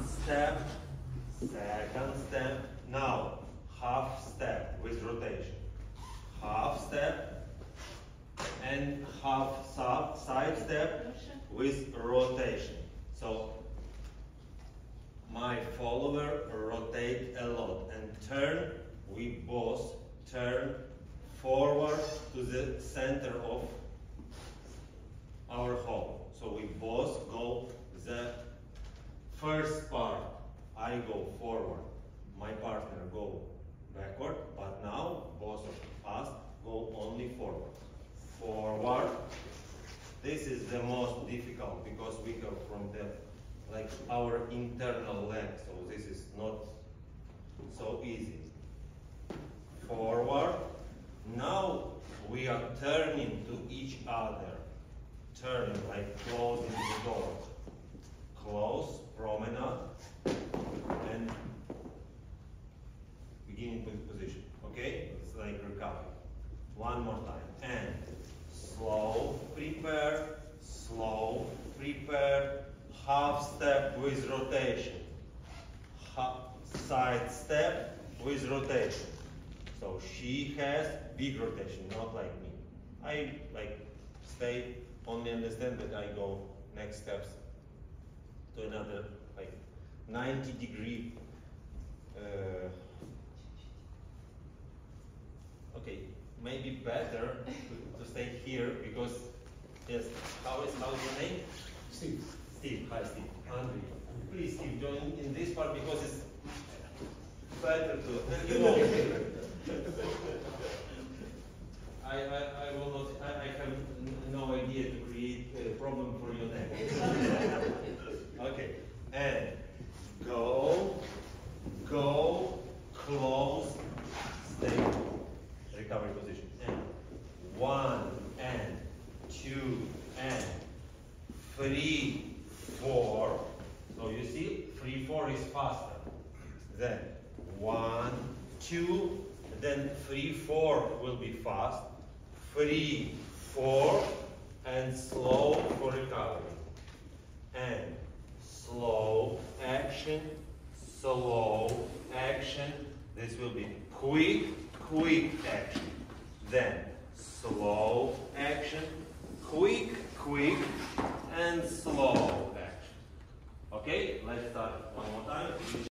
one step, second step. Now half step with rotation. Half step and half side step with rotation. So my follower rotate a lot and turn. We both turn forward to the center of our hole. So we both go the first part. I go forward, my partner go backward, but now both of us go only forward. Forward. This is the most difficult because we go from the our internal leg, so this is not so easy. Forward. Now we are turning to each other. Turning like closing the door. Close, promenade, and beginning position. Okay? It's like recovery. One more time. And slow, prepare, half step with rotation. Side step with rotation. So she has big rotation, not like me. I stay, only understand that I go next steps to another 90-degree. Okay, maybe better to stay here because yes. How is your name? Steve. Steve. Hi, Steve. Andrew. Please, Steve, join in this part because it's better to. You know. I will not. I have no idea to create a problem for your neck. Okay, and go, close, stay, recovery position. And 1 and 2 and 3, 4. So you see, 3, 4 is faster. Then 1, 2, then 3, 4 will be fast. 3, 4, and slow for recovery. And slow action, This will be quick action. Then slow action, quick, and slow action. Okay, let's start one more time.